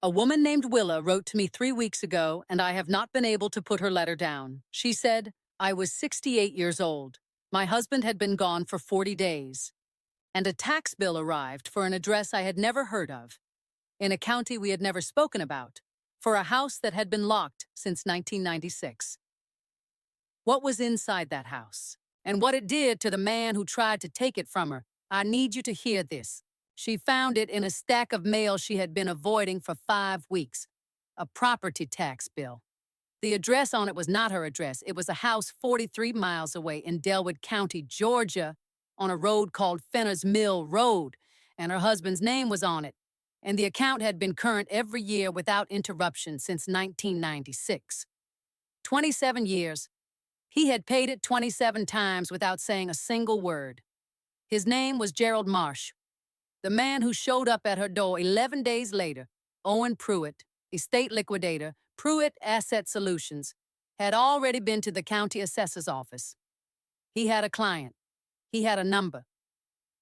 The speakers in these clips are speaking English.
A woman named Willa wrote to me 3 weeks ago, and I have not been able to put her letter down. She said, I was 68 years old. My husband had been gone for 40 days. And a tax bill arrived for an address I had never heard of, in a county we had never spoken about, for a house that had been locked since 1996. What was inside that house? And what it did to the man who tried to take it from her? I need you to hear this. She found it in a stack of mail she had been avoiding for 5 weeks. A property tax bill. The address on it was not her address. It was a house 43 miles away in Delwood County, Georgia, on a road called Fenner's Mill Road, and her husband's name was on it. And the account had been current every year without interruption since 1996. 27 years. He had paid it 27 times without saying a single word. His name was Gerald Marsh. The man who showed up at her door 11 days later, Owen Pruitt, estate liquidator, Pruitt Asset Solutions, had already been to the county assessor's office. He had a client. He had a number.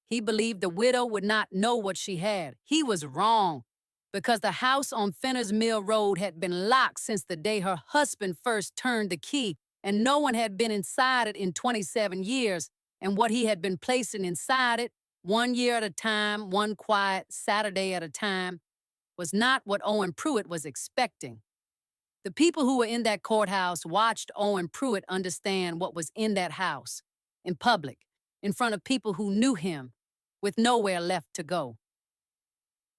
He believed the widow would not know what she had. He was wrong, because the house on Fenner's Mill Road had been locked since the day her husband first turned the key, and no one had been inside it in 27 years, and what he had been placing inside it, 1 year at a time, one quiet Saturday at a time, was not what Owen Pruitt was expecting. The people who were in that courthouse watched Owen Pruitt understand what was in that house, in public, in front of people who knew him, with nowhere left to go.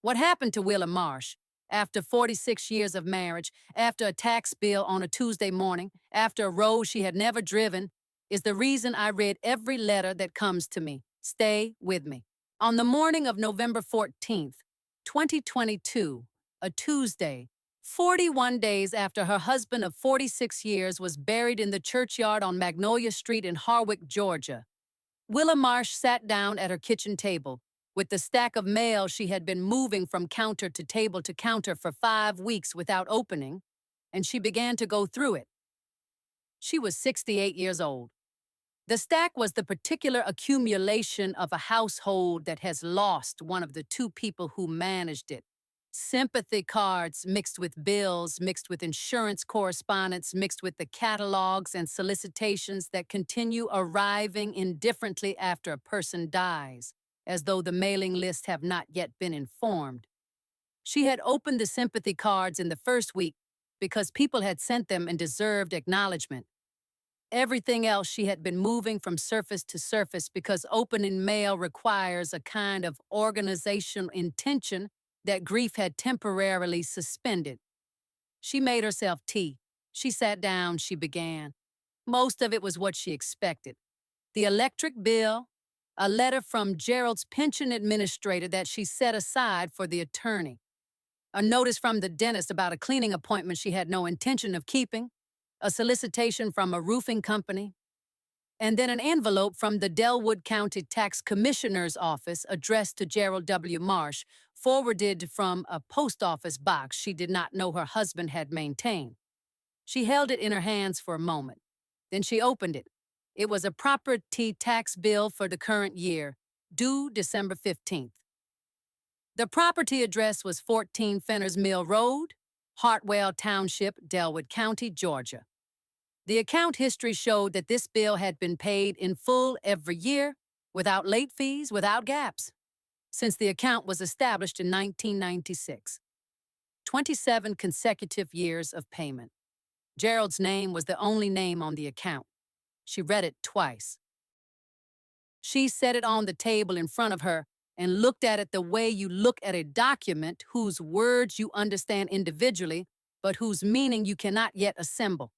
What happened to Willa Marsh, after 46 years of marriage, after a tax bill on a Tuesday morning, after a road she had never driven, is the reason I read every letter that comes to me. Stay with me. On the morning of November 14th, 2022, a Tuesday, 41 days after her husband of 46 years was buried in the churchyard on Magnolia Street in Harwick, Georgia, Willa Marsh sat down at her kitchen table with the stack of mail she had been moving from counter to counter for 5 weeks without opening, and she began to go through it. She was 68 years old. The stack was the particular accumulation of a household that has lost one of the two people who managed it. Sympathy cards mixed with bills, mixed with insurance correspondence, mixed with the catalogs and solicitations that continue arriving indifferently after a person dies, as though the mailing lists have not yet been informed. She had opened the sympathy cards in the first week because people had sent them and deserved acknowledgement. Everything else she had been moving from surface to surface because opening mail requires a kind of organizational intention that grief had temporarily suspended. She made herself tea. She sat down, she began. Most of it was what she expected. The electric bill, a letter from Gerald's pension administrator that she set aside for the attorney, a notice from the dentist about a cleaning appointment she had no intention of keeping, a solicitation from a roofing company, and then an envelope from the Delwood County Tax Commissioner's office addressed to Gerald W. Marsh, forwarded from a post office box she did not know her husband had maintained. She held it in her hands for a moment. Then she opened it. It was a property tax bill for the current year, due December 15th. The property address was 14 Fenner's Mill Road, Hartwell Township, Delwood County, Georgia. The account history showed that this bill had been paid in full every year, without late fees, without gaps, since the account was established in 1996. 27 consecutive years of payment. Gerald's name was the only name on the account. She read it twice. She set it on the table in front of her and looked at it the way you look at a document whose words you understand individually, but whose meaning you cannot yet assemble.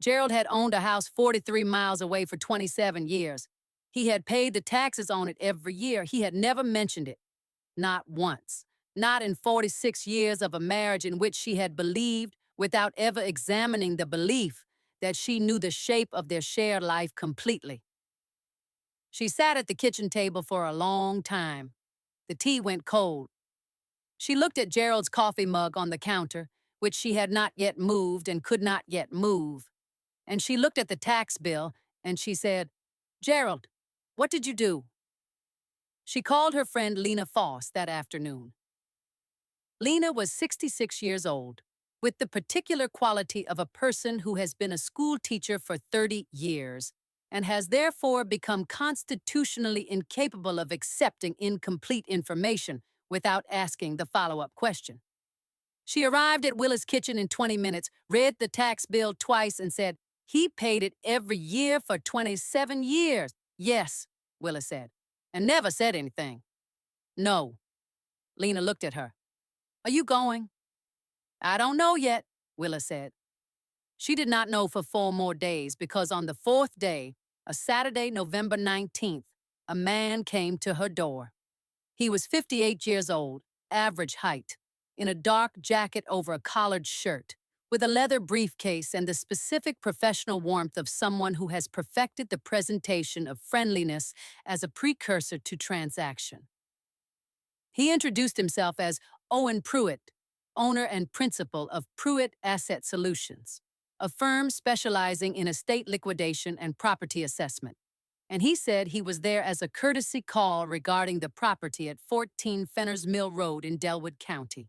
Gerald had owned a house 43 miles away for 27 years. He had paid the taxes on it every year. He had never mentioned it. Not once. Not in 46 years of a marriage in which she had believed, without ever examining the belief, that she knew the shape of their shared life completely. She sat at the kitchen table for a long time. The tea went cold. She looked at Gerald's coffee mug on the counter, which she had not yet moved and could not yet move. And she looked at the tax bill, and she said, "Gerald, what did you do?" She called her friend Lena Foss that afternoon. Lena was 66 years old, with the particular quality of a person who has been a school teacher for 30 years and has therefore become constitutionally incapable of accepting incomplete information without asking the follow-up question. She arrived at Willa's kitchen in 20 minutes, read the tax bill twice, and said, "He paid it every year for 27 years. Yes, Willa said, and never said anything. No. Lena looked at her. Are you going? I don't know yet, Willa said. She did not know for 4 more days because on the 4th day, a Saturday, November 19th, a man came to her door. He was 58 years old, average height, in a dark jacket over a collared shirt, with a leather briefcase and the specific professional warmth of someone who has perfected the presentation of friendliness as a precursor to transaction. He introduced himself as Owen Pruitt, owner and principal of Pruitt Asset Solutions, a firm specializing in estate liquidation and property assessment. And he said he was there as a courtesy call regarding the property at 14 Fenner's Mill Road in Delwood County.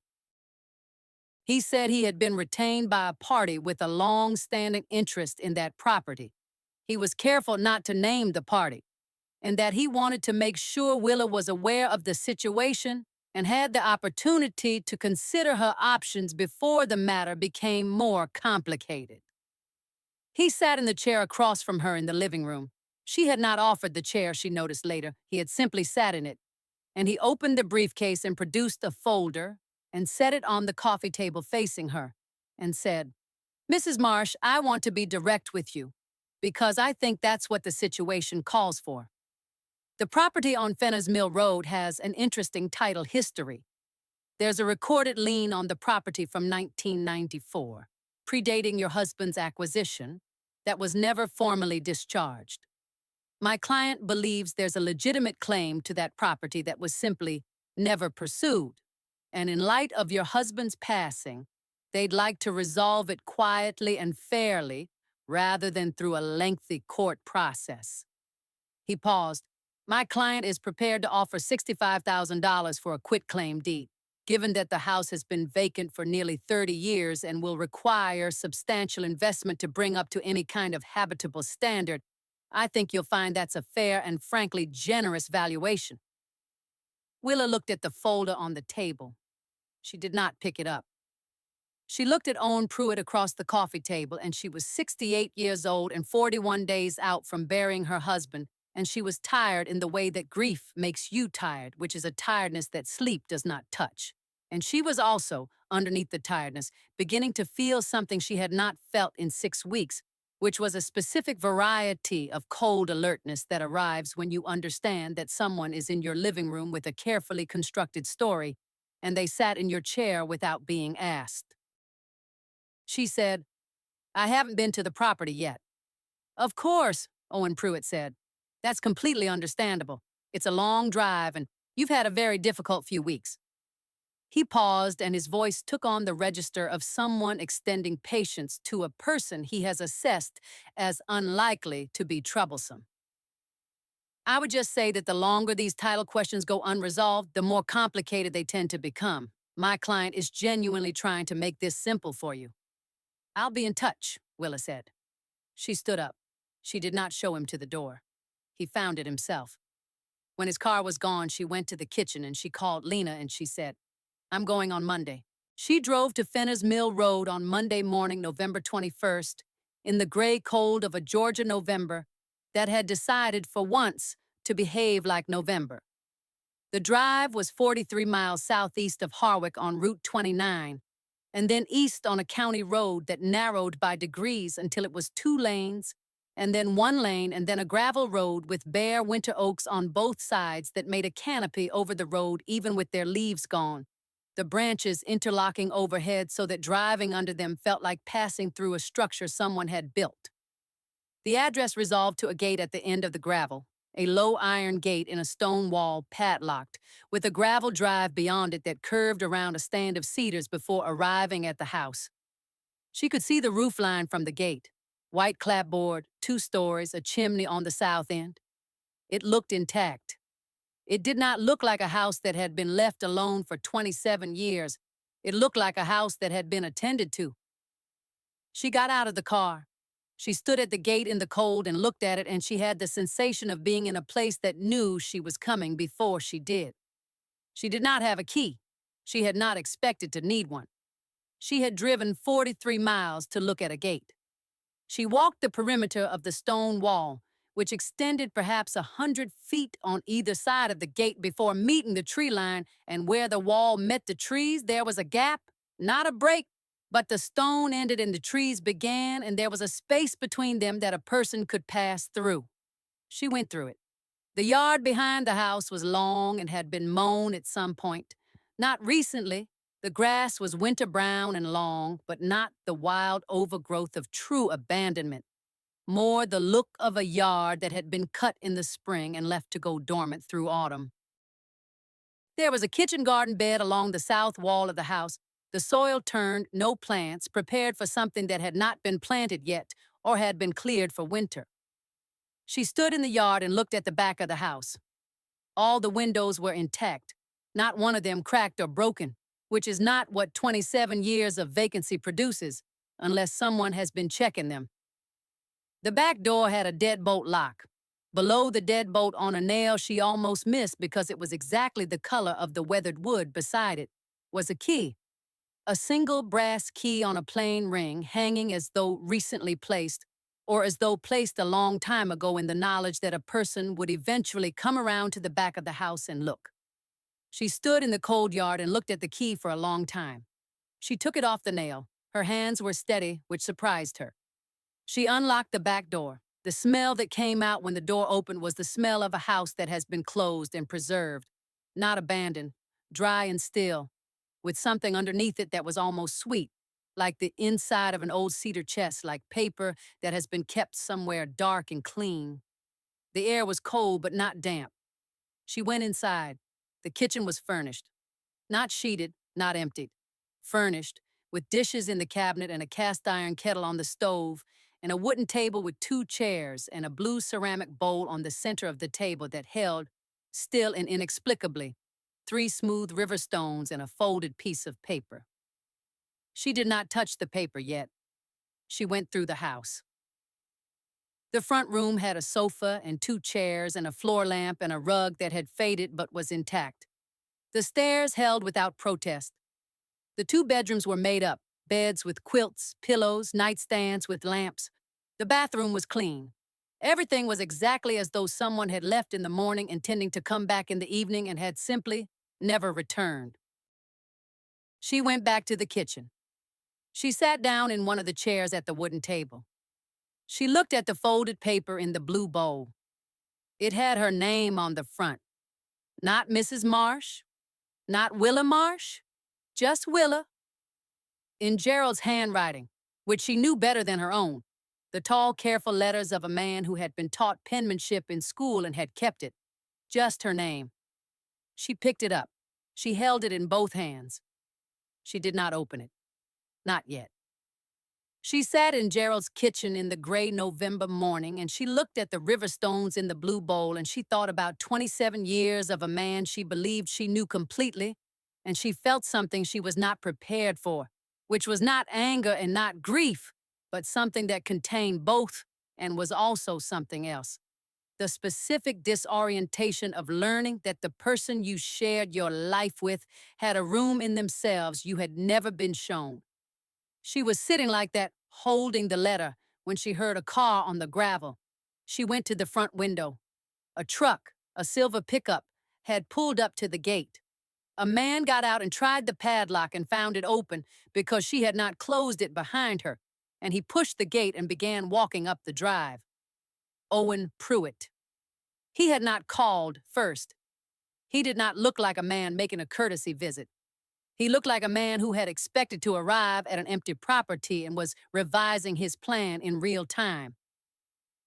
He said he had been retained by a party with a long-standing interest in that property. He was careful not to name the party, and that he wanted to make sure Willa was aware of the situation and had the opportunity to consider her options before the matter became more complicated. He sat in the chair across from her in the living room. She had not offered the chair, she noticed later. He had simply sat in it. And he opened the briefcase and produced a folder and set it on the coffee table facing her and said, "Mrs. Marsh, I want to be direct with you because I think that's what the situation calls for. The property on Fenner's Mill Road has an interesting title history. There's a recorded lien on the property from 1994, predating your husband's acquisition, that was never formally discharged. My client believes there's a legitimate claim to that property that was simply never pursued, and in light of your husband's passing, they'd like to resolve it quietly and fairly rather than through a lengthy court process." He paused. "My client is prepared to offer $65,000 for a quitclaim deed, given that the house has been vacant for nearly 30 years and will require substantial investment to bring up to any kind of habitable standard. I think you'll find that's a fair and frankly generous valuation." Willa looked at the folder on the table. She did not pick it up. She looked at Owen Pruitt across the coffee table, and she was 68 years old and 41 days out from burying her husband, and she was tired in the way that grief makes you tired, which is a tiredness that sleep does not touch. And she was also, underneath the tiredness, beginning to feel something she had not felt in 6 weeks, which was a specific variety of cold alertness that arrives when you understand that someone is in your living room with a carefully constructed story, and they sat in your chair without being asked. She said, "I haven't been to the property yet." "Of course," Owen Pruitt said. "That's completely understandable. It's a long drive, and you've had a very difficult few weeks." He paused, and his voice took on the register of someone extending patience to a person he has assessed as unlikely to be troublesome. "I would just say that the longer these title questions go unresolved, the more complicated they tend to become. My client is genuinely trying to make this simple for you." "I'll be in touch," Willa said. She stood up. She did not show him to the door. He found it himself. When his car was gone, she went to the kitchen and she called Lena and she said, "I'm going on Monday." She drove to Fenner's Mill Road on Monday morning, November 21st, in the gray cold of a Georgia November that had decided for once to behave like November. The drive was 43 miles southeast of Harwick on Route 29, and then east on a county road that narrowed by degrees until it was 2 lanes, and then 1 lane, and then a gravel road with bare winter oaks on both sides that made a canopy over the road even with their leaves gone, the branches interlocking overhead so that driving under them felt like passing through a structure someone had built. The address resolved to a gate at the end of the gravel, a low iron gate in a stone wall padlocked, with a gravel drive beyond it that curved around a stand of cedars before arriving at the house. She could see the roof line from the gate. White clapboard, 2 stories, a chimney on the south end. It looked intact. It did not look like a house that had been left alone for 27 years, It looked like a house that had been attended to. She got out of the car. She stood at the gate in the cold and looked at it, and she had the sensation of being in a place that knew she was coming before she did. She did not have a key. She had not expected to need one. She had driven 43 miles to look at a gate. She walked the perimeter of the stone wall, which extended perhaps 100 feet on either side of the gate before meeting the tree line, and where the wall met the trees, there was a gap, not a break, but the stone ended and the trees began, and there was a space between them that a person could pass through. She went through it. The yard behind the house was long and had been mown at some point. Not recently. The grass was winter brown and long, but not the wild overgrowth of true abandonment. More the look of a yard that had been cut in the spring and left to go dormant through autumn. There was a kitchen garden bed along the south wall of the house, the soil turned, no plants, prepared for something that had not been planted yet or had been cleared for winter. She stood in the yard and looked at the back of the house. All the windows were intact, not one of them cracked or broken, which is not what 27 years of vacancy produces, unless someone has been checking them. The back door had a deadbolt lock. Below the deadbolt on a nail she almost missed because it was exactly the color of the weathered wood beside it, was a key. A single brass key on a plain ring, hanging as though recently placed, or as though placed a long time ago in the knowledge that a person would eventually come around to the back of the house and look. She stood in the cold yard and looked at the key for a long time. She took it off the nail. Her hands were steady, which surprised her. She unlocked the back door. The smell that came out when the door opened was the smell of a house that has been closed and preserved, not abandoned, dry and still, with something underneath it that was almost sweet, like the inside of an old cedar chest, like paper that has been kept somewhere dark and clean. The air was cold but not damp. She went inside. The kitchen was furnished. Not sheeted, not emptied. Furnished, with dishes in the cabinet and a cast iron kettle on the stove, and a wooden table with 2 chairs and a blue ceramic bowl on the center of the table that held, still and inexplicably, 3 smooth river stones and a folded piece of paper. She did not touch the paper yet. She went through the house. The front room had a sofa and 2 chairs and a floor lamp and a rug that had faded but was intact. The stairs held without protest. The 2 bedrooms were made up, beds with quilts, pillows, nightstands with lamps. The bathroom was clean. Everything was exactly as though someone had left in the morning intending to come back in the evening and had simply never returned. She went back to the kitchen. She sat down in one of the chairs at the wooden table. She looked at the folded paper in the blue bowl. It had her name on the front. Not Mrs. Marsh, not Willa Marsh, just Willa. In Gerald's handwriting, which she knew better than her own, the tall, careful letters of a man who had been taught penmanship in school and had kept it. Just her name. She picked it up. She held it in both hands. She did not open it. Not yet. She sat in Gerald's kitchen in the gray November morning, and she looked at the river stones in the blue bowl, and she thought about 27 years of a man she believed she knew completely, and she felt something she was not prepared for, which was not anger and not grief, but something that contained both and was also something else. The specific disorientation of learning that the person you shared your life with had a room in themselves you had never been shown. She was sitting like that, holding the letter, when she heard a car on the gravel. She went to the front window. A truck, a silver pickup, had pulled up to the gate. A man got out and tried the padlock and found it open because she had not closed it behind her, and he pushed the gate and began walking up the drive. Owen Pruitt. He had not called first. He did not look like a man making a courtesy visit. He looked like a man who had expected to arrive at an empty property and was revising his plan in real time.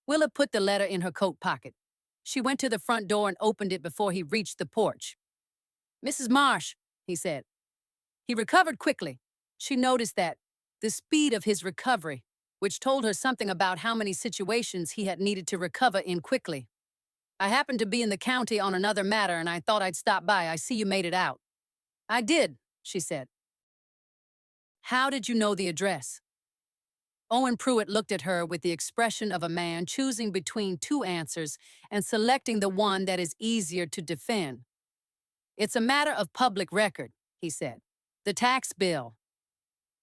Willa put the letter in her coat pocket. She went to the front door and opened it before he reached the porch. "Mrs. Marsh," he said. He recovered quickly. She noticed that, the speed of his recovery, which told her something about how many situations he had needed to recover in quickly. "I happened to be in the county on another matter, and I thought I'd stop by. I see you made it out." "I did," she said. How did you know the address? Owen Pruitt looked at her with the expression of a man choosing between two answers and selecting the one that is easier to defend. It's a matter of public record, he said. The tax bill.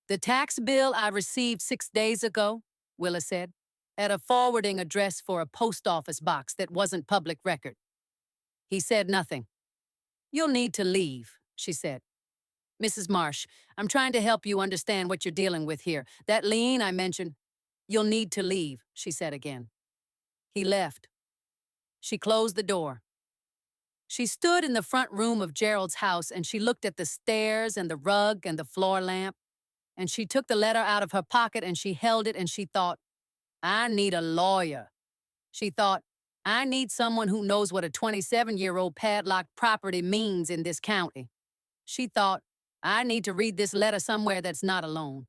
The tax bill I received 6 days ago, Willa said, at a forwarding address for a post office box that wasn't public record. He said nothing. You'll need to leave, she said. Mrs. Marsh, I'm trying to help you understand what you're dealing with here. That lien I mentioned, you'll need to leave, she said again. He left. She closed the door. She stood in the front room of Gerald's house and she looked at the stairs and the rug and the floor lamp. And she took the letter out of her pocket and she held it and she thought, I need a lawyer. She thought, I need someone who knows what a 27-year-old padlocked property means in this county. She thought, I need to read this letter somewhere that's not alone.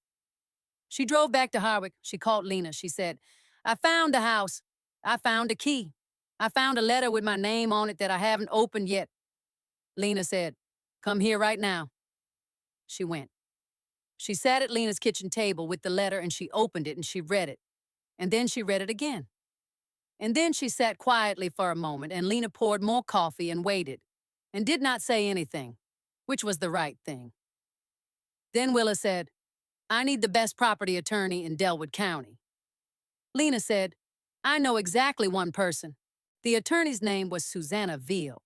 She drove back to Harwick. She called Lena. She said, I found the house. I found a key. I found a letter with my name on it that I haven't opened yet. Lena said, come here right now. She went. She sat at Lena's kitchen table with the letter and she opened it and she read it. And then she read it again. And then she sat quietly for a moment and Lena poured more coffee and waited and did not say anything, which was the right thing. Then Willa said, I need the best property attorney in Delwood County. Lena said, I know exactly one person. The attorney's name was Susanna Veal.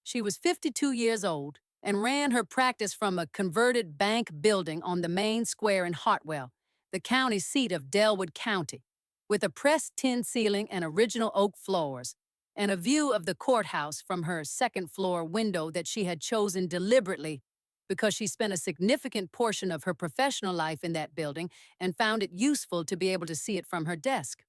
She was 52 years old and ran her practice from a converted bank building on the main square in Hartwell, the county seat of Delwood County, with a pressed tin ceiling and original oak floors, and a view of the courthouse from her second-floor window that she had chosen deliberately because she spent a significant portion of her professional life in that building and found it useful to be able to see it from her desk.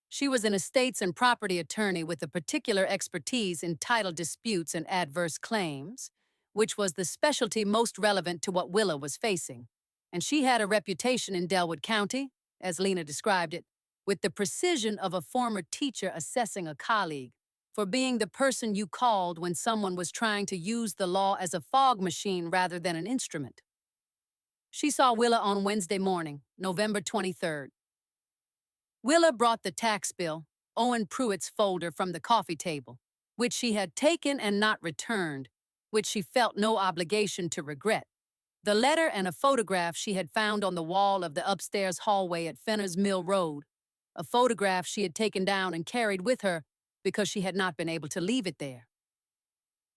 She was an estates and property attorney with a particular expertise in title disputes and adverse claims, which was the specialty most relevant to what Willa was facing. And she had a reputation in Delwood County, as Lena described it, with the precision of a former teacher assessing a colleague, for being the person you called when someone was trying to use the law as a fog machine rather than an instrument. She saw Willa on Wednesday morning, November 23rd. Willa brought the tax bill, Owen Pruitt's folder, from the coffee table, which she had taken and not returned, which she felt no obligation to regret. The letter and a photograph she had found on the wall of the upstairs hallway at Fenner's Mill Road, a photograph she had taken down and carried with her because she had not been able to leave it there.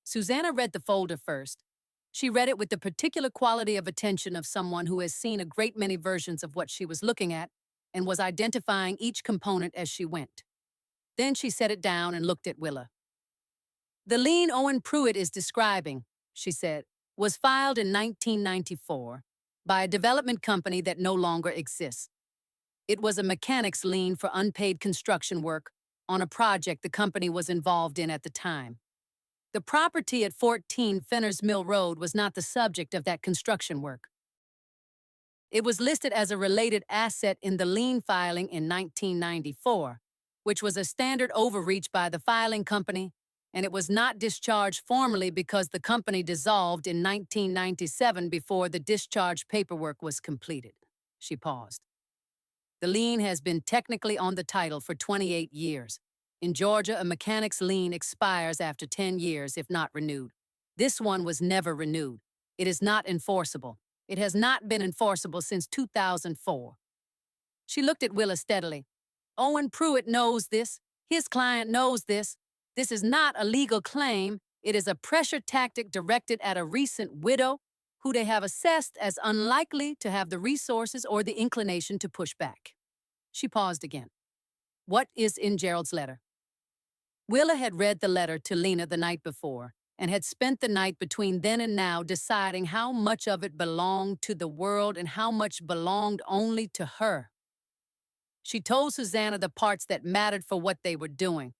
Susanna read the folder first. She read it with the particular quality of attention of someone who has seen a great many versions of what she was looking at and was identifying each component as she went. Then she set it down and looked at Willa. The lien Owen Pruitt is describing, she said, was filed in 1994 by a development company that no longer exists. It was a mechanic's lien for unpaid construction work on a project the company was involved in at the time. The property at 14 Fenner's Mill Road was not the subject of that construction work. It was listed as a related asset in the lien filing in 1994, which was a standard overreach by the filing company, and it was not discharged formally because the company dissolved in 1997 before the discharge paperwork was completed. She paused. The lien has been technically on the title for 28 years. In Georgia, a mechanic's lien expires after 10 years if not renewed. This one was never renewed. It is not enforceable. It has not been enforceable since 2004. She looked at Willa steadily. Owen Pruitt knows this. His client knows this. This is not a legal claim. It is a pressure tactic directed at a recent widow who they have assessed as unlikely to have the resources or the inclination to push back. She paused again. What is in Gerald's letter? Willa had read the letter to Lena the night before and had spent the night between then and now deciding how much of it belonged to the world and how much belonged only to her. She told Susanna the parts that mattered for what they were doing.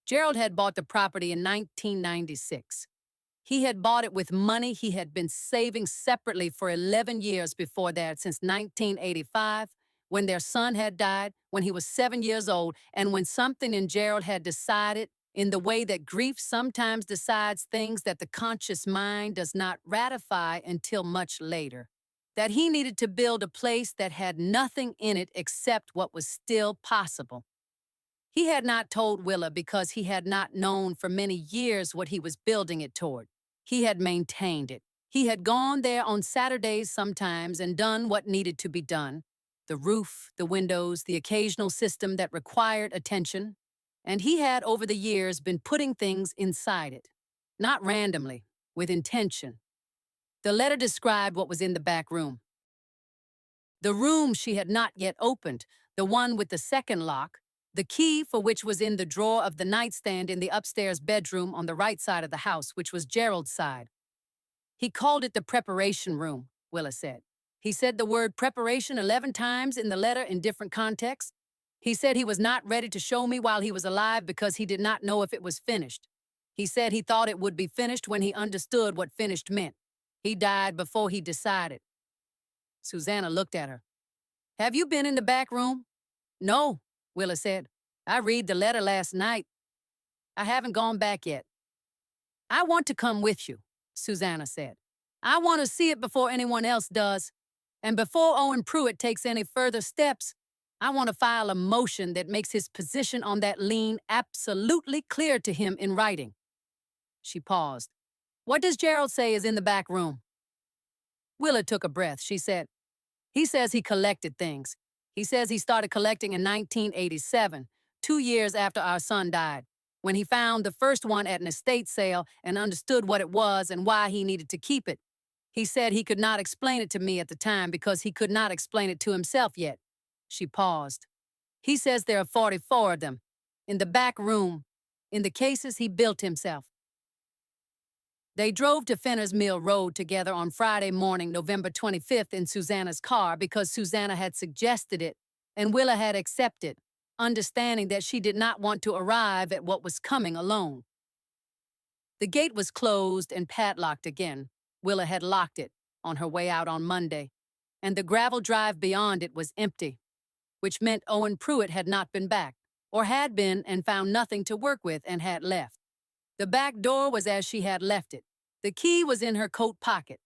Gerald had bought the property in 1996. He had bought it with money he had been saving separately for 11 years before that, since 1985, when their son had died, when he was 7 years old, and when something in Gerald had decided, in the way that grief sometimes decides things that the conscious mind does not ratify until much later, that he needed to build a place that had nothing in it except what was still possible. He had not told Willa because he had not known for many years what he was building it toward. He had maintained it. He had gone there on Saturdays sometimes and done what needed to be done. The roof, the windows, the occasional system that required attention. And he had, over the years, been putting things inside it. Not randomly, with intention. The letter described what was in the back room. The room she had not yet opened, the one with the second lock, the key for which was in the drawer of the nightstand in the upstairs bedroom on the right side of the house, which was Gerald's side. He called it the preparation room, Willa said. He said the word preparation 11 times in the letter in different contexts. He said he was not ready to show me while he was alive because he did not know if it was finished. He said he thought it would be finished when he understood what finished meant. He died before he decided. Susanna looked at her. Have you been in the back room? No, Willa said. I read the letter last night. I haven't gone back yet. I want to come with you, Susanna said. I want to see it before anyone else does. And before Owen Pruitt takes any further steps, I want to file a motion that makes his position on that lien absolutely clear to him in writing. She paused. What does Gerald say is in the back room? Willa took a breath. She said, he says he collected things. He says he started collecting in 1987, 2 years after our son died, when he found the first one at an estate sale and understood what it was and why he needed to keep it. He said he could not explain it to me at the time because he could not explain it to himself yet. She paused. He says there are 44 of them, in the back room, in the cases he built himself. They drove to Fenner's Mill Road together on Friday morning, November 25th, in Susanna's car because Susanna had suggested it and Willa had accepted, understanding that she did not want to arrive at what was coming alone. The gate was closed and padlocked again. Willa had locked it on her way out on Monday, and the gravel drive beyond it was empty, which meant Owen Pruitt had not been back, or had been and found nothing to work with and had left. The back door was as she had left it. The key was in her coat pocket.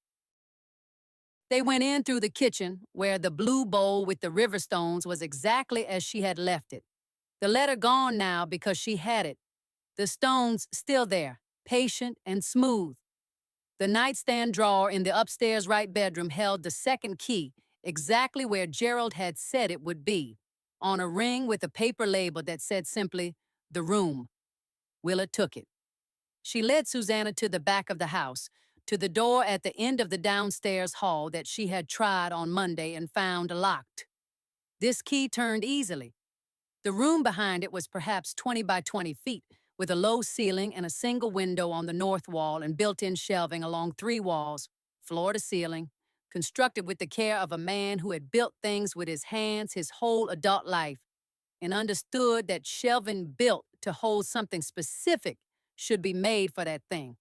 They went in through the kitchen, where the blue bowl with the river stones was exactly as she had left it. The letter gone now because she had it. The stones still there, patient and smooth. The nightstand drawer in the upstairs right bedroom held the second key, exactly where Gerald had said it would be, on a ring with a paper label that said simply, "The Room." Willa took it. She led Susanna to the back of the house, to the door at the end of the downstairs hall that she had tried on Monday and found locked. This key turned easily. The room behind it was perhaps 20 by 20 feet, with a low ceiling and a single window on the north wall and built-in shelving along 3 walls, floor to ceiling, constructed with the care of a man who had built things with his hands his whole adult life and understood that shelving built to hold something specific should be made for that thing.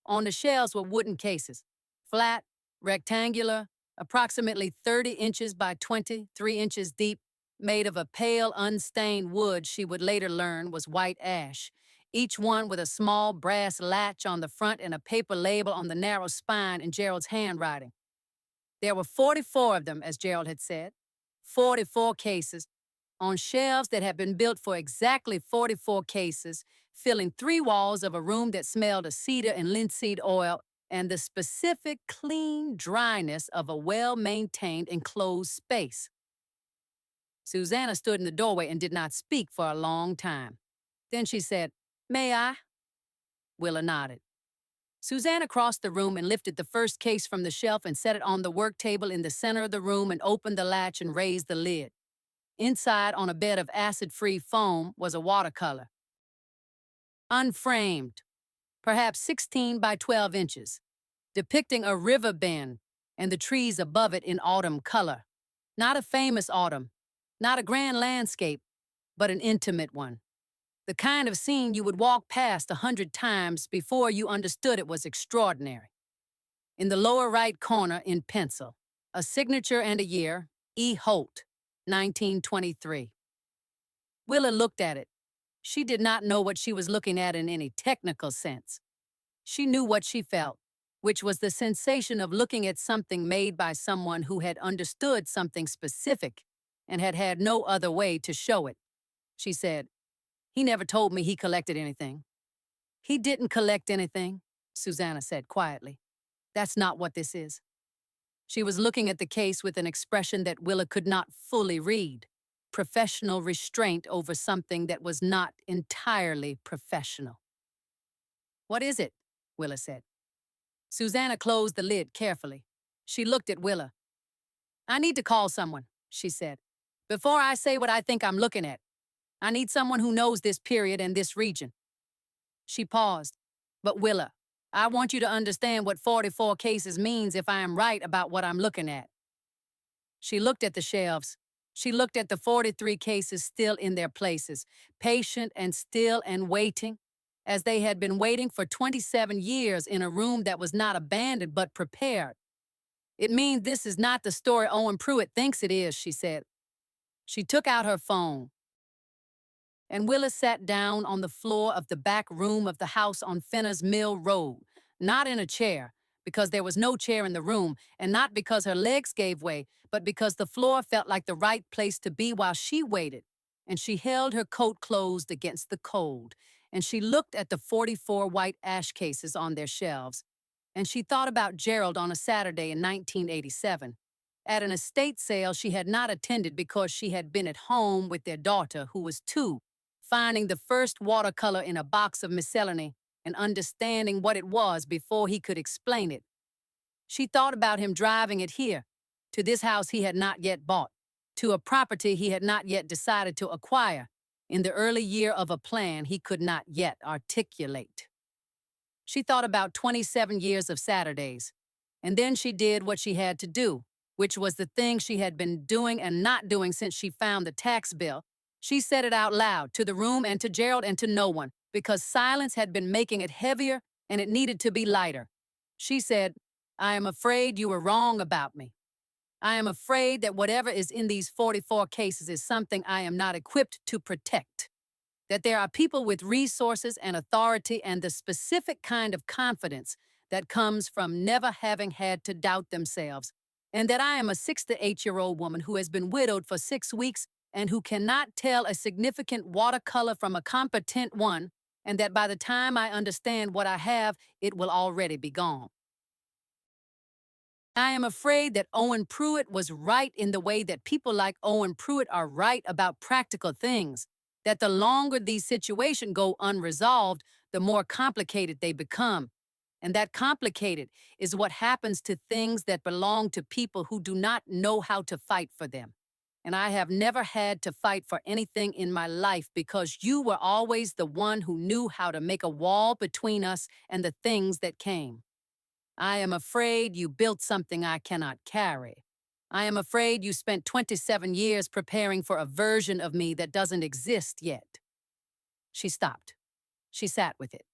On the shelves were wooden cases, flat, rectangular, approximately 30 inches by 23 inches deep, made of a pale, unstained wood she would later learn was white ash, each one with a small brass latch on the front and a paper label on the narrow spine in Gerald's handwriting. There were 44 of them, as Gerald had said, 44 cases, on shelves that had been built for exactly 44 cases, filling 3 walls of a room that smelled of cedar and linseed oil and the specific clean dryness of a well-maintained enclosed space. Susanna stood in the doorway and did not speak for a long time. Then she said, "May I?" Willa nodded. Susanna crossed the room and lifted the first case from the shelf and set it on the work table in the center of the room and opened the latch and raised the lid. Inside, on a bed of acid-free foam, was a watercolor. Unframed, perhaps 16 by 12 inches, depicting a river bend and the trees above it in autumn color. Not a famous autumn, not a grand landscape, but an intimate one. The kind of scene you would walk past 100 times before you understood it was extraordinary. In the lower right corner, in pencil, a signature and a year, E. Holt, 1923. Willa looked at it. She did not know what she was looking at in any technical sense. She knew what she felt. which was the sensation of looking at something made by someone who had understood something specific and had had no other way to show it. She said, "He never told me he collected anything." "He didn't collect anything," Susanna said quietly. "That's not what this is." She was looking at the case with an expression that Willa could not fully read. Professional restraint over something that was not entirely professional. "What is it?" Willa said. Susanna closed the lid carefully. She looked at Willa. "I need to call someone," she said. "Before I say what I think I'm looking at, I need someone who knows this period and this region." She paused. "But Willa, I want you to understand what 44 cases means if I am right about what I'm looking at." She looked at the shelves. She looked at the 43 cases still in their places, patient and still and waiting, as they had been waiting for 27 years in a room that was not abandoned but prepared. "It means this is not the story Owen Pruitt thinks it is," she said. She took out her phone. And Willa sat down on the floor of the back room of the house on Fenner's Mill Road, not in a chair, because there was no chair in the room, and not because her legs gave way, but because the floor felt like the right place to be while she waited. And she held her coat closed against the cold, and she looked at the 44 white ash cases on their shelves, and she thought about Gerald on a Saturday in 1987. At an estate sale she had not attended because she had been at home with their daughter, who was 2, finding the first watercolor in a box of miscellany and understanding what it was before he could explain it. She thought about him driving it here, to this house he had not yet bought, to a property he had not yet decided to acquire, in the early year of a plan he could not yet articulate. She thought about 27 years of Saturdays, and then she did what she had to do, which was the thing she had been doing and not doing since she found the tax bill. She said it out loud, to the room and to Gerald and to no one, because silence had been making it heavier and it needed to be lighter. She said, "I am afraid you were wrong about me. I am afraid that whatever is in these 44 cases is something I am not equipped to protect. That there are people with resources and authority and the specific kind of confidence that comes from never having had to doubt themselves, and that I am a 6 to 8-year-old woman who has been widowed for 6 weeks and who cannot tell a significant watercolor from a competent one, and that by the time I understand what I have, it will already be gone. I am afraid that Owen Pruitt was right in the way that people like Owen Pruitt are right about practical things, that the longer these situations go unresolved, the more complicated they become. And that complicated is what happens to things that belong to people who do not know how to fight for them. And I have never had to fight for anything in my life because you were always the one who knew how to make a wall between us and the things that came. I am afraid you built something I cannot carry. I am afraid you spent 27 years preparing for a version of me that doesn't exist yet." She stopped. She sat with it.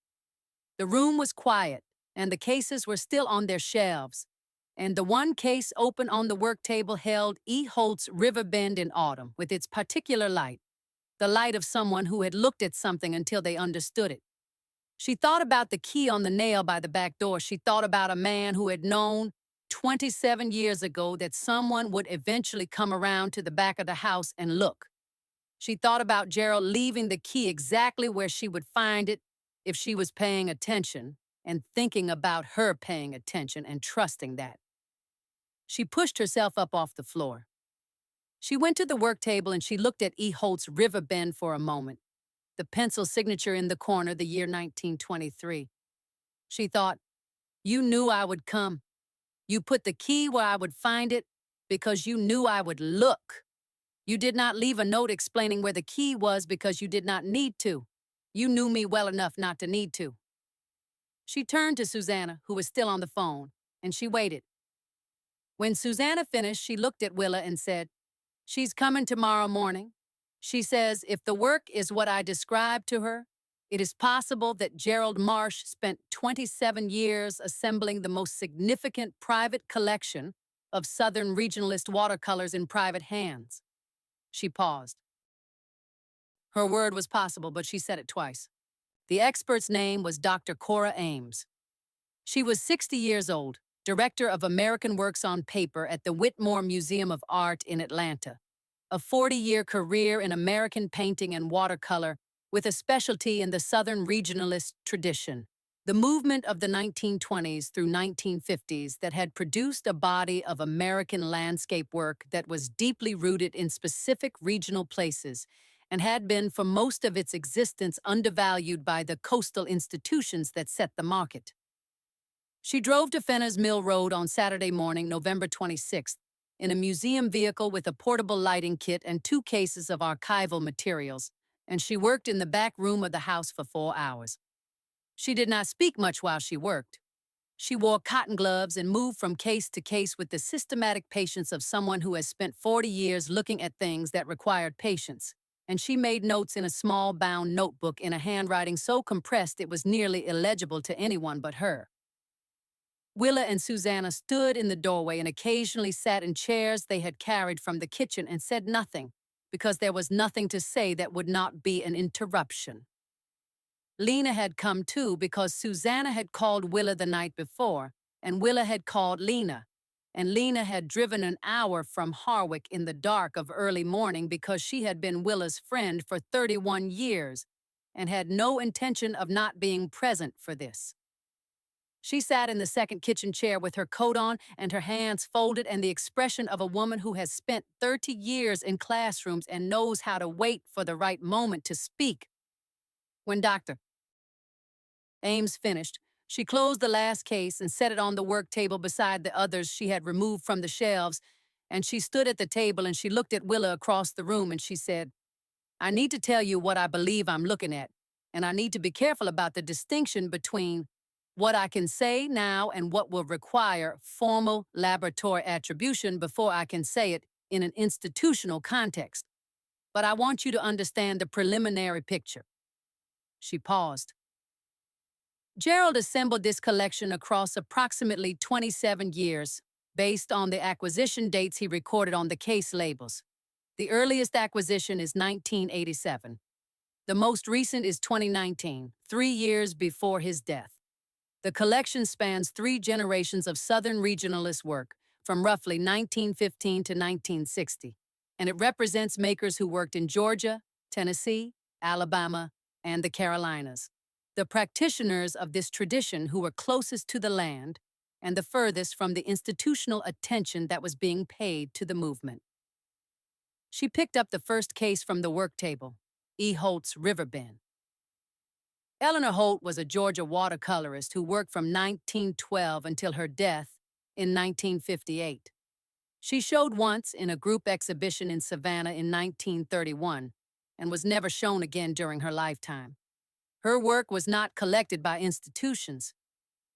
The room was quiet, and the cases were still on their shelves. And the one case open on the work table held E. Holt's River Bend in Autumn with its particular light, the light of someone who had looked at something until they understood it. She thought about the key on the nail by the back door. She thought about a man who had known 27 years ago that someone would eventually come around to the back of the house and look. She thought about Gerald leaving the key exactly where she would find it if she was paying attention, and thinking about her paying attention and trusting that. She pushed herself up off the floor. She went to the work table and she looked at E. Holt's River Bend for a moment, the pencil signature in the corner, the year 1923. She thought, "You knew I would come. You put the key where I would find it because you knew I would look. You did not leave a note explaining where the key was because you did not need to. You knew me well enough not to need to." She turned to Susanna, who was still on the phone, and she waited. When Susanna finished, she looked at Willa and said, "She's coming tomorrow morning. She says if the work is what I described to her, it is possible that Gerald Marsh spent 27 years assembling the most significant private collection of Southern regionalist watercolors in private hands." She paused. Her word was possible, but she said it twice. The expert's name was Dr. Cora Ames. She was 60 years old, director of American Works on Paper at the Whitmore Museum of Art in Atlanta. A 40-year career in American painting and watercolor with a specialty in the Southern regionalist tradition. The movement of the 1920s through 1950s that had produced a body of American landscape work that was deeply rooted in specific regional places and had been for most of its existence undervalued by the coastal institutions that set the market. She drove to Fenner's Mill Road on Saturday morning, November 26th, in a museum vehicle with a portable lighting kit and 2 cases of archival materials, and she worked in the back room of the house for 4 hours. She did not speak much while she worked. She wore cotton gloves and moved from case to case with the systematic patience of someone who has spent 40 years looking at things that required patience, and she made notes in a small bound notebook in a handwriting so compressed it was nearly illegible to anyone but her. Willa and Susanna stood in the doorway and occasionally sat in chairs they had carried from the kitchen and said nothing, because there was nothing to say that would not be an interruption. Lena had come too because Susanna had called Willa the night before, and Willa had called Lena, and Lena had driven an hour from Harwick in the dark of early morning because she had been Willa's friend for 31 years and had no intention of not being present for this. She sat in the second kitchen chair with her coat on and her hands folded and the expression of a woman who has spent 30 years in classrooms and knows how to wait for the right moment to speak. When Dr. Ames finished, she closed the last case and set it on the work table beside the others she had removed from the shelves, and she stood at the table and she looked at Willa across the room and she said, "I need to tell you what I believe I'm looking at, and I need to be careful about the distinction between what I can say now and what will require formal laboratory attribution before I can say it in an institutional context. But I want you to understand the preliminary picture." She paused. Gerald assembled this collection across approximately 27 years, based on the acquisition dates he recorded on the case labels. The earliest acquisition is 1987. The most recent is 2019, 3 years before his death. The collection spans 3 generations of Southern regionalist work, from roughly 1915 to 1960, and it represents makers who worked in Georgia, Tennessee, Alabama, and the Carolinas. The practitioners of this tradition who were closest to the land and the furthest from the institutional attention that was being paid to the movement. She picked up the first case from the work table, E. Holt's Riverbend. Eleanor Holt was a Georgia watercolorist who worked from 1912 until her death in 1958. She showed once in a group exhibition in Savannah in 1931 and was never shown again during her lifetime. Her work was not collected by institutions.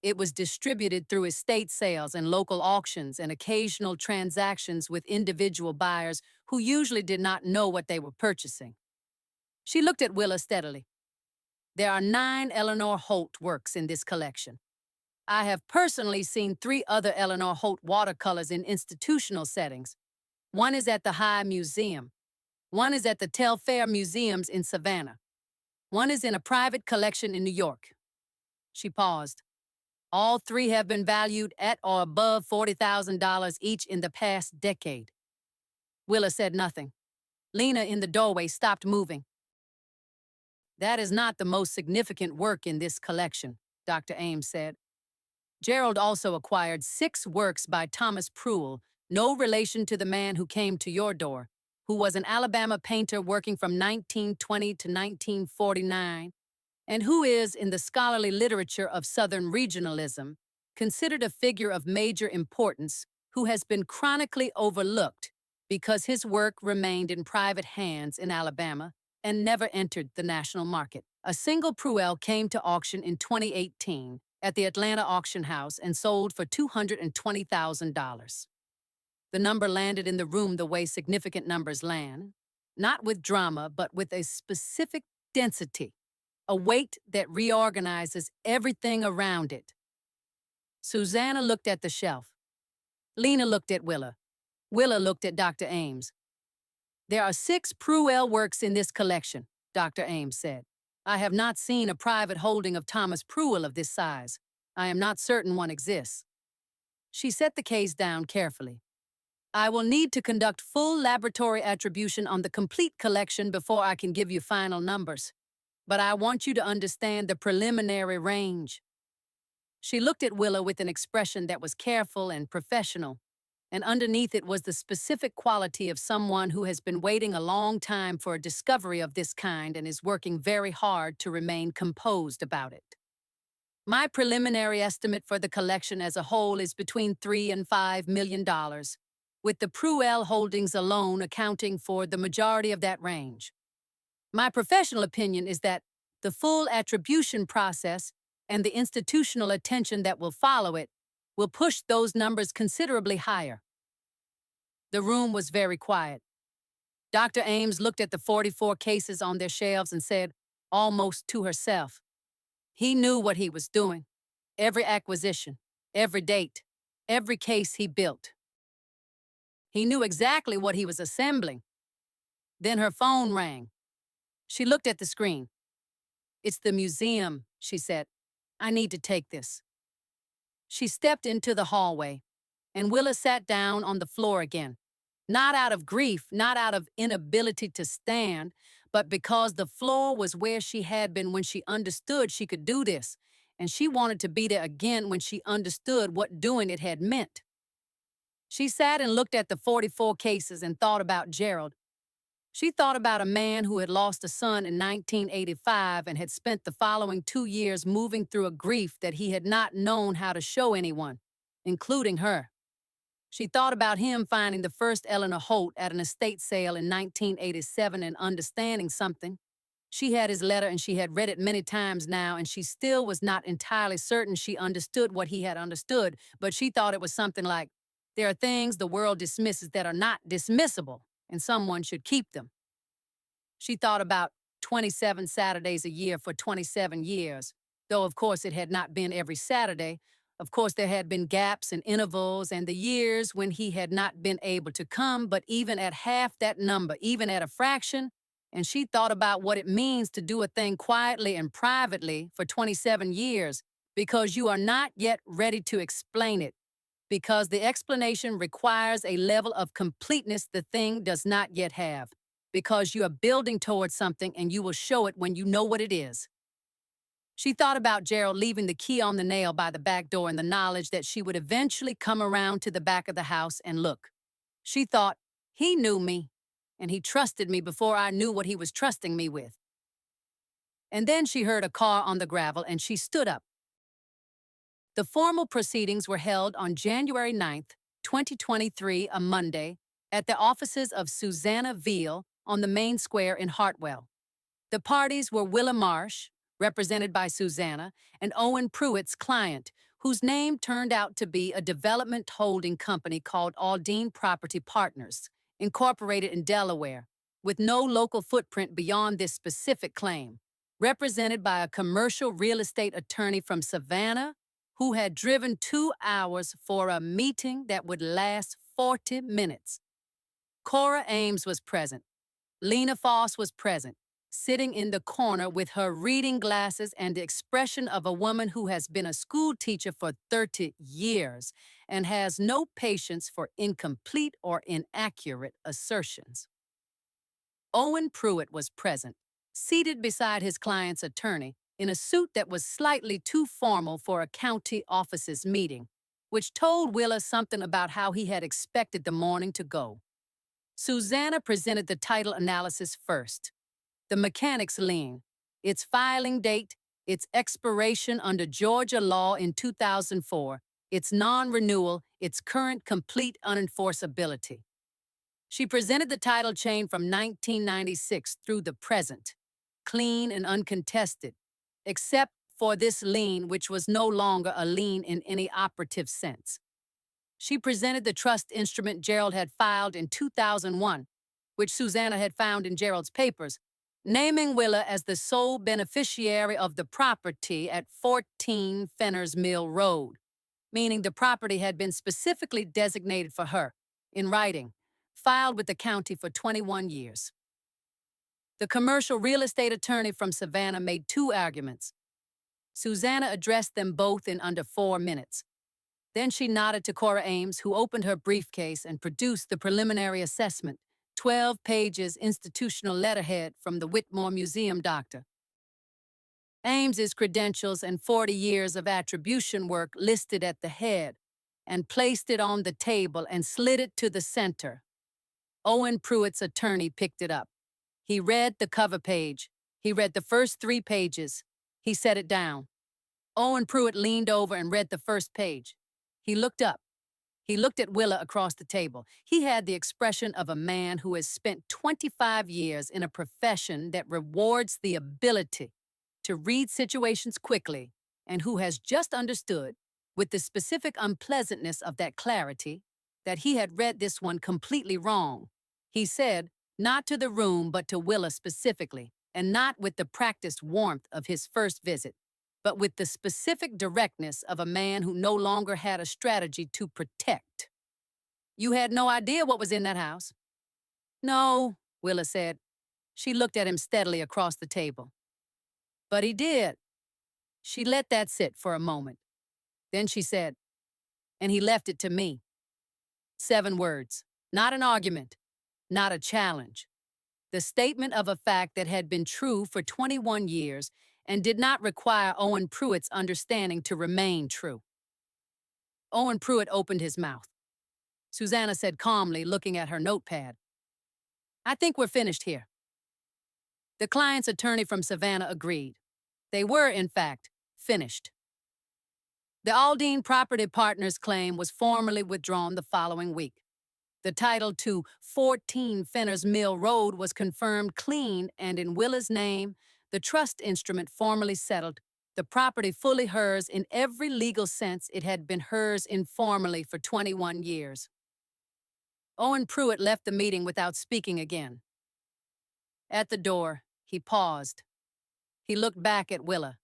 It was distributed through estate sales and local auctions and occasional transactions with individual buyers who usually did not know what they were purchasing. She looked at Willa steadily. There are 9 Eleanor Holt works in this collection. I have personally seen 3 other Eleanor Holt watercolors in institutional settings. One is at the High Museum. One is at the Telfair Museums in Savannah. One is in a private collection in New York. She paused. All 3 have been valued at or above $40,000 each in the past decade. Willa said nothing. Lena in the doorway stopped moving. "That is not the most significant work in this collection," Dr. Ames said. Gerald also acquired 6 works by Thomas Pruill, no relation to the man who came to your door, who was an Alabama painter working from 1920 to 1949, and who is, in the scholarly literature of Southern regionalism, considered a figure of major importance who has been chronically overlooked because his work remained in private hands in Alabama and never entered the national market. A single Pruill came to auction in 2018 at the Atlanta Auction House and sold for $220,000. The number landed in the room the way significant numbers land, not with drama, but with a specific density, a weight that reorganizes everything around it. Susanna looked at the shelf. Lena looked at Willa. Willa looked at Dr. Ames. "There are 6 Pruill works in this collection," Dr. Ames said. "I have not seen a private holding of Thomas Pruill of this size. I am not certain one exists. She set the case down carefully. I will need to conduct full laboratory attribution on the complete collection before I can give you final numbers. But I want you to understand the preliminary range. She looked at Willa with an expression that was careful and professional, and underneath it was the specific quality of someone who has been waiting a long time for a discovery of this kind and is working very hard to remain composed about it. My preliminary estimate for the collection as a whole is between $3 and $5 million, with the Pruell holdings alone accounting for the majority of that range. My professional opinion is that the full attribution process and the institutional attention that will follow it will push those numbers considerably higher. The room was very quiet. Dr. Ames looked at the 44 cases on their shelves and said, almost to herself, he knew what he was doing. Every acquisition, every date, every case he built. He knew exactly what he was assembling. Then her phone rang. She looked at the screen. It's the museum, she said. I need to take this. She stepped into the hallway, and Willa sat down on the floor again. Not out of grief, not out of inability to stand, but because the floor was where she had been when she understood she could do this, and she wanted to be there again when she understood what doing it had meant. She sat and looked at the 44 cases and thought about Gerald. She thought about a man who had lost a son in 1985 and had spent the following 2 years moving through a grief that he had not known how to show anyone, including her. She thought about him finding the first Eleanor Holt at an estate sale in 1987 and understanding something. She had his letter and she had read it many times now, and she still was not entirely certain she understood what he had understood, but she thought it was something like, there are things the world dismisses that are not dismissible, and someone should keep them. She thought about 27 Saturdays a year for 27 years, though of course it had not been every Saturday. Of course there had been gaps and intervals and the years when he had not been able to come, but even at half that number, even at a fraction, and she thought about what it means to do a thing quietly and privately for 27 years, because you are not yet ready to explain it, because the explanation requires a level of completeness the thing does not yet have, because you are building towards something and you will show it when you know what it is. She thought about Gerald leaving the key on the nail by the back door and the knowledge that she would eventually come around to the back of the house and look. She thought, he knew me, and he trusted me before I knew what he was trusting me with. And then she heard a car on the gravel and she stood up. The formal proceedings were held on January 9th, 2023, a Monday, at the offices of Susanna Veal on the main square in Hartwell. The parties were Willa Marsh, represented by Susanna, and Owen Pruitt's client, whose name turned out to be a development holding company called Aldine Property Partners, incorporated in Delaware, with no local footprint beyond this specific claim, represented by a commercial real estate attorney from Savannah, who had driven 2 hours for a meeting that would last 40 minutes. Cora Ames was present. Lena Foss was present, sitting in the corner with her reading glasses and the expression of a woman who has been a school teacher for 30 years and has no patience for incomplete or inaccurate assertions. Owen Pruitt was present, seated beside his client's attorney in a suit that was slightly too formal for a county office's meeting, which told Willa something about how he had expected the morning to go. Susanna presented the title analysis first. The mechanic's lien, its filing date, its expiration under Georgia law in 2004, its non-renewal, its current complete unenforceability. She presented the title chain from 1996 through the present, clean and uncontested, except for this lien, which was no longer a lien in any operative sense. She presented the trust instrument Gerald had filed in 2001, which Susanna had found in Gerald's papers, naming Willa as the sole beneficiary of the property at 14 Fenners Mill Road, meaning the property had been specifically designated for her, in writing, filed with the county for 21 years. The commercial real estate attorney from Savannah made 2 arguments. Susanna addressed them both in under 4 minutes. Then she nodded to Cora Ames, who opened her briefcase and produced the preliminary assessment, 12 pages institutional letterhead from the Whitmore Museum doctor. Ames's credentials and 40 years of attribution work listed at the head, and placed it on the table and slid it to the center. Owen Pruitt's attorney picked it up. He read the cover page. He read the first 3 pages. He set it down. Owen Pruitt leaned over and read the first page. He looked up. He looked at Willa across the table. He had the expression of a man who has spent 25 years in a profession that rewards the ability to read situations quickly and who has just understood, with the specific unpleasantness of that clarity, that he had read this one completely wrong. He said, not to the room but to Willa specifically, and not with the practiced warmth of his first visit, but with the specific directness of a man who no longer had a strategy to protect. You had no idea what was in that house? No, Willa said. She looked at him steadily across the table. But he did. She let that sit for a moment. Then she said, and he left it to me. 7 words, not an argument, not a challenge. The statement of a fact that had been true for 21 years and did not require Owen Pruitt's understanding to remain true. Owen Pruitt opened his mouth. Susanna said calmly, looking at her notepad, I think we're finished here. The client's attorney from Savannah agreed. They were, in fact, finished. The Aldine Property Partners claim was formally withdrawn the following week. The title to 14 Fenner's Mill Road was confirmed clean, and in Willa's name, the trust instrument formally settled, the property fully hers in every legal sense it had been hers informally for 21 years. Owen Pruitt left the meeting without speaking again. At the door, he paused. He looked back at Willa.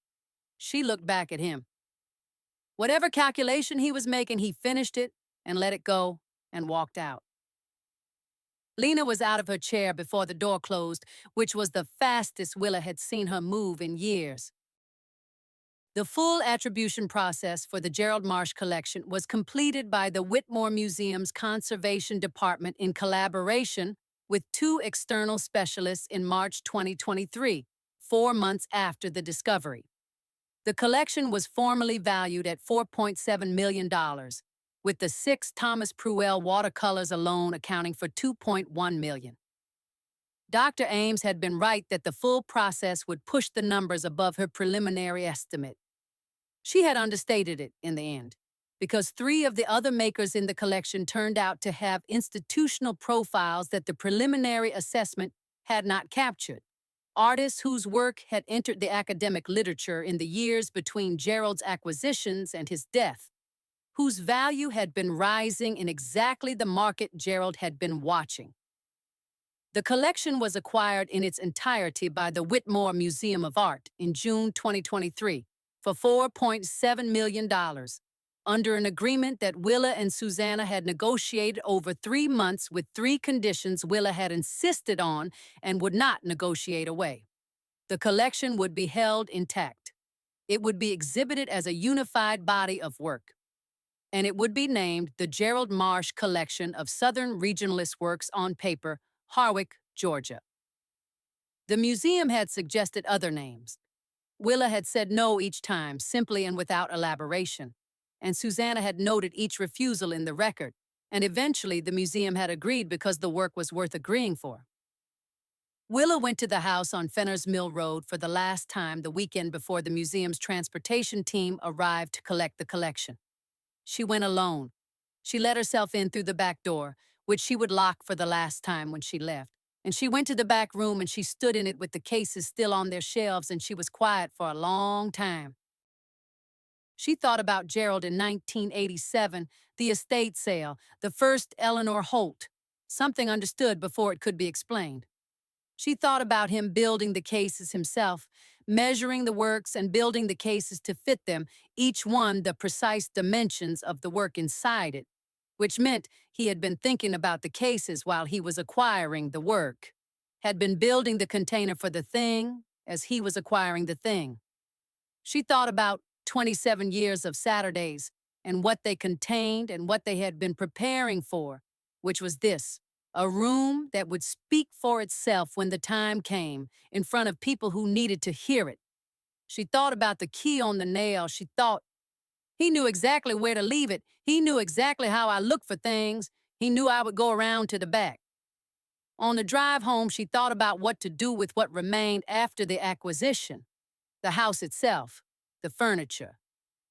She looked back at him. Whatever calculation he was making, he finished it and let it go and walked out. Lena was out of her chair before the door closed, which was the fastest Willa had seen her move in years. The full attribution process for the Gerald Marsh collection was completed by the Whitmore Museum's Conservation Department in collaboration with 2 external specialists in March 2023, 4 months after the discovery. The collection was formally valued at $4.7 million, with the 6 Thomas Pruell watercolors alone accounting for $2.1 million. Dr. Ames had been right that the full process would push the numbers above her preliminary estimate. She had understated it in the end, because 3 of the other makers in the collection turned out to have institutional profiles that the preliminary assessment had not captured. Artists whose work had entered the academic literature in the years between Gerald's acquisitions and his death, whose value had been rising in exactly the market Gerald had been watching. The collection was acquired in its entirety by the Whitmore Museum of Art in June 2023 for $4.7 million, under an agreement that Willa and Susanna had negotiated over 3 months with 3 conditions Willa had insisted on and would not negotiate away. The collection would be held intact. It would be exhibited as a unified body of work. And it would be named the Gerald Marsh Collection of Southern Regionalist Works on Paper, Harwick, Georgia. The museum had suggested other names. Willa had said no each time, simply and without elaboration, and Susanna had noted each refusal in the record, and eventually the museum had agreed because the work was worth agreeing for. Willa went to the house on Fenner's Mill Road for the last time the weekend before the museum's transportation team arrived to collect the collection. She went alone. She let herself in through the back door, which she would lock for the last time when she left. And she went to the back room and she stood in it with the cases still on their shelves, and she was quiet for a long time. She thought about Gerald in 1987, the estate sale, the first Eleanor Holt, something understood before it could be explained. She thought about him building the cases himself, measuring the works and building the cases to fit them, each one the precise dimensions of the work inside it, which meant he had been thinking about the cases while he was acquiring the work, had been building the container for the thing as he was acquiring the thing. She thought about 27 years of Saturdays and what they contained and what they had been preparing for, which was this: a room that would speak for itself when the time came, in front of people who needed to hear it. She thought about the key on the nail. She thought, he knew exactly where to leave it. He knew exactly how I look for things. He knew I would go around to the back. On the drive home, she thought about what to do with what remained after the acquisition: the house itself, the furniture,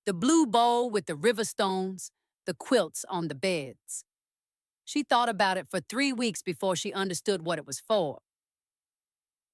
the blue bowl with the river stones, the quilts on the beds. She thought about it for 3 weeks before she understood what it was for.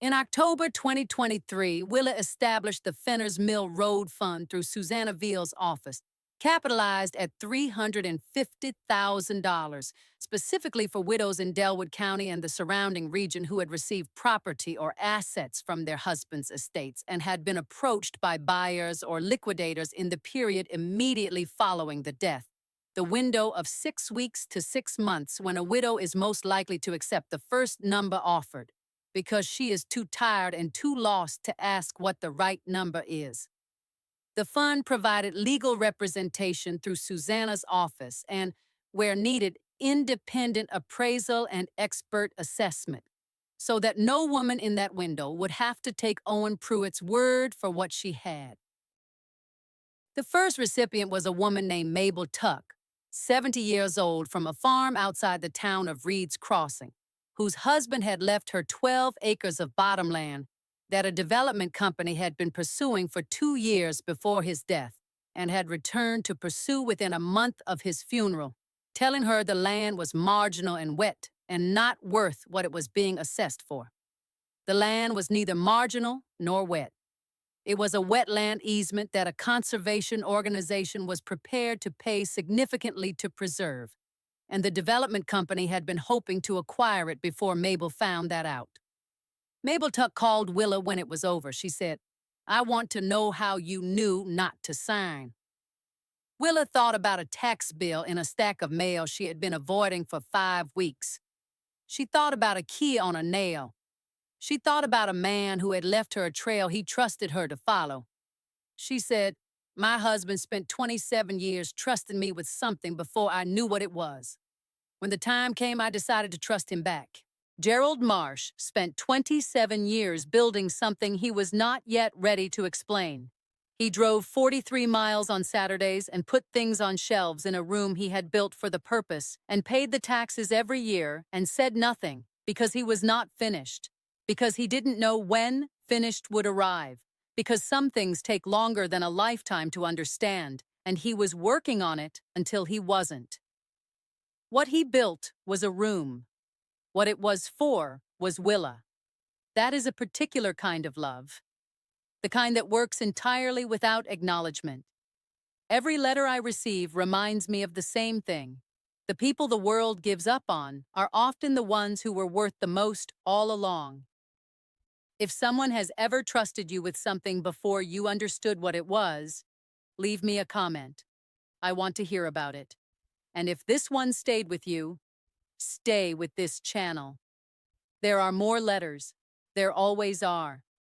In October 2023, Willa established the Fenner's Mill Road Fund through Susanna Veal's office, capitalized at $350,000, specifically for widows in Delwood County and the surrounding region who had received property or assets from their husbands' estates and had been approached by buyers or liquidators in the period immediately following the death, the window of 6 weeks to 6 months when a widow is most likely to accept the first number offered, because she is too tired and too lost to ask what the right number is. The fund provided legal representation through Susanna's office and, where needed, independent appraisal and expert assessment, so that no woman in that window would have to take Owen Pruitt's word for what she had. The first recipient was a woman named Mabel Tuck, 70 years old, from a farm outside the town of Reed's Crossing, whose husband had left her 12 acres of bottomland that a development company had been pursuing for 2 years before his death and had returned to pursue within a month of his funeral, telling her the land was marginal and wet and not worth what it was being assessed for. The land was neither marginal nor wet. It was a wetland easement that a conservation organization was prepared to pay significantly to preserve, and the development company had been hoping to acquire it before Mabel found that out. Mabel Tuck called Willa when it was over. She said, "I want to know how you knew not to sign." Willa thought about a tax bill in a stack of mail she had been avoiding for 5 weeks. She thought about a key on a nail. She thought about a man who had left her a trail he trusted her to follow. She said, "My husband spent 27 years trusting me with something before I knew what it was. When the time came, I decided to trust him back." Gerald Marsh spent 27 years building something he was not yet ready to explain. He drove 43 miles on Saturdays and put things on shelves in a room he had built for the purpose and paid the taxes every year and said nothing because he was not finished, because he didn't know when finished would arrive, because some things take longer than a lifetime to understand, and he was working on it until he wasn't. What he built was a room. What it was for was Willa. That is a particular kind of love, the kind that works entirely without acknowledgement. Every letter I receive reminds me of the same thing. The people the world gives up on are often the ones who were worth the most all along. If someone has ever trusted you with something before you understood what it was, leave me a comment. I want to hear about it. And if this one stayed with you, stay with this channel. There are more letters. There always are.